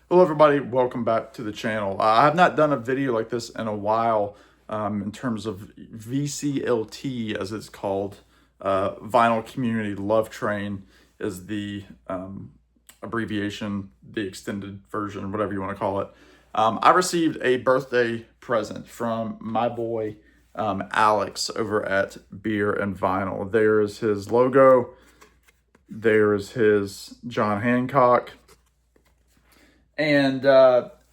Hello everybody, welcome back to the channel. I have not done a video like this in a while in terms of VCLT as it's called. Vinyl Community Love Train is the abbreviation, the extended version, whatever you want to call it. I received a birthday present from my boy Alex over at Beer and Vinyl. There is his logo, there is his John Hancock. And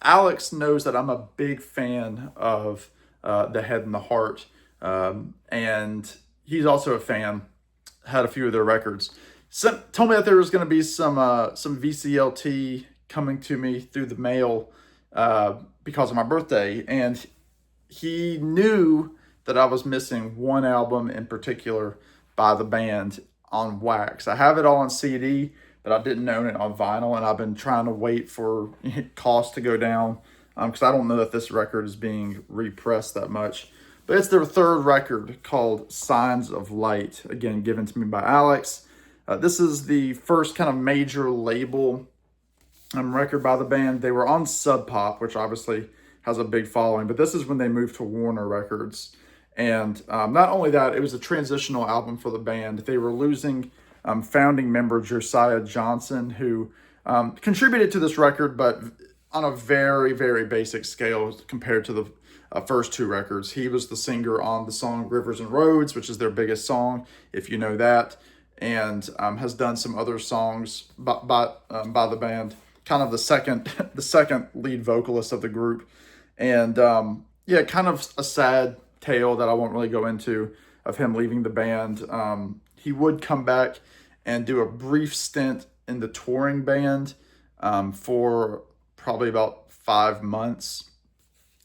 Alex knows that I'm a big fan of The Head and the Heart. And he's also a fan, had a few of their records. Told me that there was going to be some VCLT coming to me through the mail because of my birthday. And he knew that I was missing one album in particular by the band on wax. I have it all on CD, but I didn't own it on vinyl, and I've been trying to wait for cost to go down because I don't know that this record is being repressed that much. But it's their third record called Signs of Light, again, given to me by Alex. This is the first kind of major label record by the band. They were on Sub Pop, which obviously has a big following, but this is when they moved to Warner Records. And not only that, it was a transitional album for the band. They were losing founding member Josiah Johnson, who contributed to this record, but on a very, very basic scale compared to the first two records. He was the singer on the song Rivers and Roads, which is their biggest song, if you know that, and has done some other songs by the band. Kind of the second lead vocalist of the group. And yeah, kind of a sad tale that I won't really go into of him leaving the band. He would come back and do a brief stint in the touring band for probably about 5 months.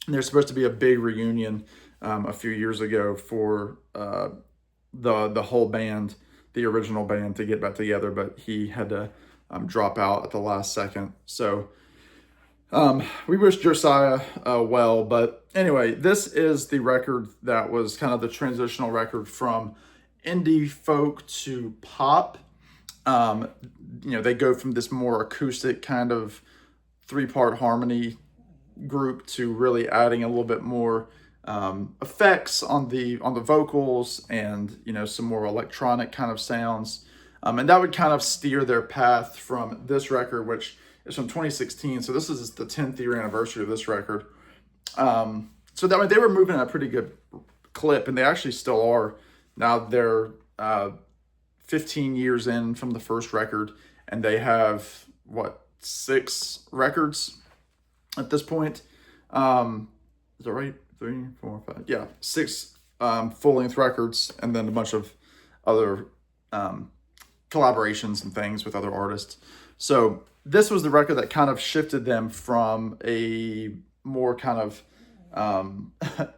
And there's supposed to be a big reunion a few years ago for the whole band, the original band, to get back together, but he had to drop out at the last second. So we wish Josiah well, but anyway, this is the record that was kind of the transitional record from indie folk to pop. They go from this more acoustic kind of 3-part harmony group to really adding a little bit more effects on the vocals and some more electronic kind of sounds. And that would kind of steer their path from this record, which is from 2016. So this is the 10th year anniversary of this record. So that way they were moving at a pretty good clip, and they actually still are. Now they're 15 years in from the first record, and they have, 6 records at this point. Is that right? 3, 4, 5. Yeah, 6 full-length records, and then a bunch of other collaborations and things with other artists. So this was the record that kind of shifted them from a more kind of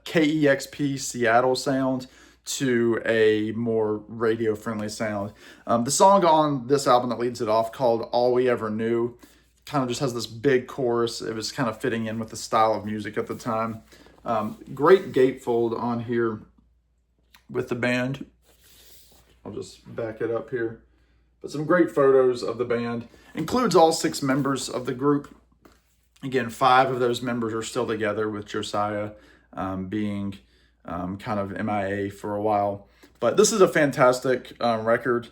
KEXP Seattle sound to a more radio-friendly sound. The song on this album that leads it off, called All We Ever Knew, kind of just has this big chorus. It was kind of fitting in with the style of music at the time. Great gatefold on here with the band. I'll just back it up here. But some great photos of the band. Includes all 6 members of the group. Again, 5 of those members are still together, with Josiah being kind of MIA for a while. But this is a fantastic record.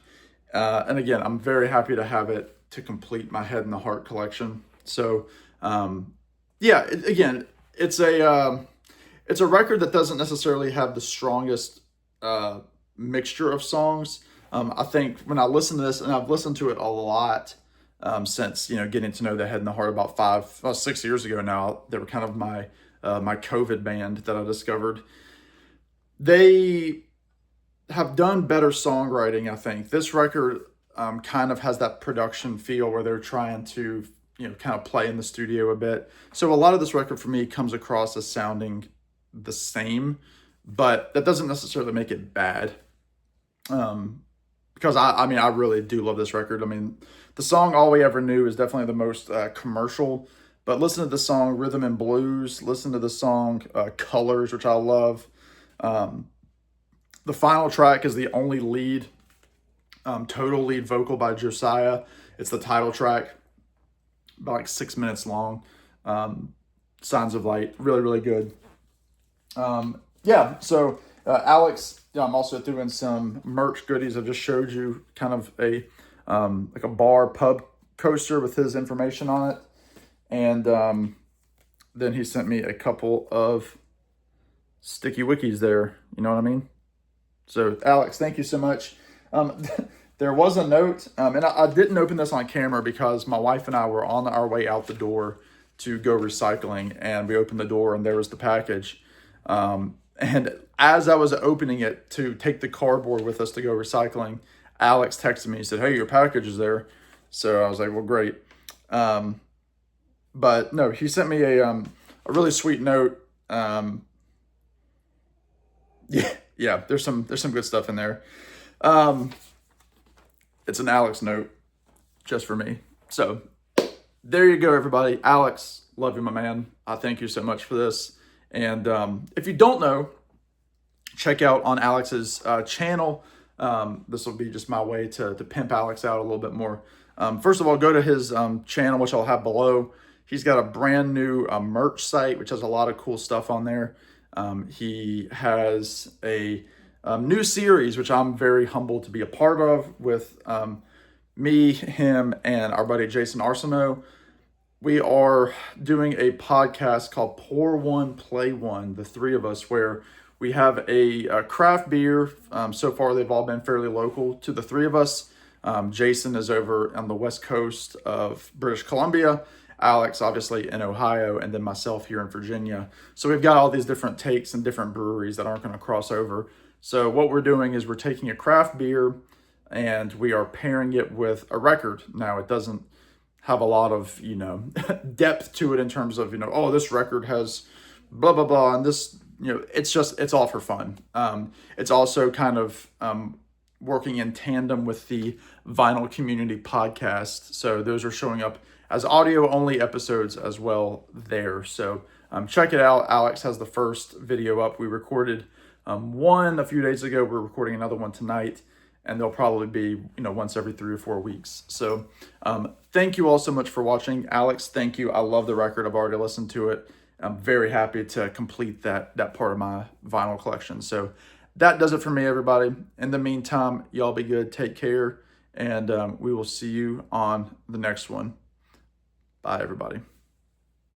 And again, I'm very happy to have it to complete my Head and the Heart collection. So, yeah, it's a record that doesn't necessarily have the strongest mixture of songs. I think when I listen to this, and I've listened to it a lot since getting to know the Head and the Heart about 6 years ago now. They were kind of my COVID band that I discovered. They have done better songwriting, I think. This record kind of has that production feel where they're trying to kind of play in the studio a bit. So a lot of this record for me comes across as sounding the same, but that doesn't necessarily make it bad. Because I really do love this record. I mean, the song All We Ever Knew is definitely the most commercial, but listen to the song Rhythm and Blues, listen to the song Colors, which I love. The final track is the only total lead vocal by Josiah. It's the title track. about like 6 minutes long. Signs of Light, really, really good. Yeah, so Alex, I'm also doing some merch goodies. I just showed you kind of a like a bar pub coaster with his information on it. And then he sent me a couple of sticky wikis there. You know what I mean? So Alex, thank you so much. There was a note, and I didn't open this on camera because my wife and I were on our way out the door to go recycling, and we opened the door and there was the package. And as I was opening it to take the cardboard with us to go recycling, Alex texted me and said, "Hey, your package is there." So I was like, "Well, great." But no, he sent me a really sweet note. Yeah, there's some good stuff in there. It's an Alex note just for me. So there you go, everybody. Alex, love you, my man. I thank you so much for this. And if you don't know, check out on Alex's channel. This will be just my way to pimp Alex out a little bit more. First of all, go to his channel, which I'll have below. He's got a brand new merch site, which has a lot of cool stuff on there. He has a new series, which I'm very humbled to be a part of, with me, him, and our buddy Jason Arsenault. We are doing a podcast called Pour One, Play One, the three of us, where we have a craft beer. So far, they've all been fairly local to the three of us. Jason is over on the west coast of British Columbia. Alex, obviously, in Ohio, and then myself here in Virginia. So we've got all these different takes and different breweries that aren't going to cross over. So what we're doing is we're taking a craft beer and we are pairing it with a record. Now, it doesn't have a lot of, depth to it in terms of, oh, this record has blah, blah, blah. And this, it's all for fun. It's also kind of working in tandem with the Vinyl Community podcast. So those are showing up as audio only episodes as well there. So check it out. Alex has the first video up. We recorded one a few days ago. We're recording another one tonight, and they'll probably be, once every 3 or 4 weeks. So thank you all so much for watching. Alex, thank you. I love the record. I've already listened to it. I'm very happy to complete that part of my vinyl collection. So that does it for me, everybody. In the meantime, y'all be good. Take care, and we will see you on the next one. Bye, everybody.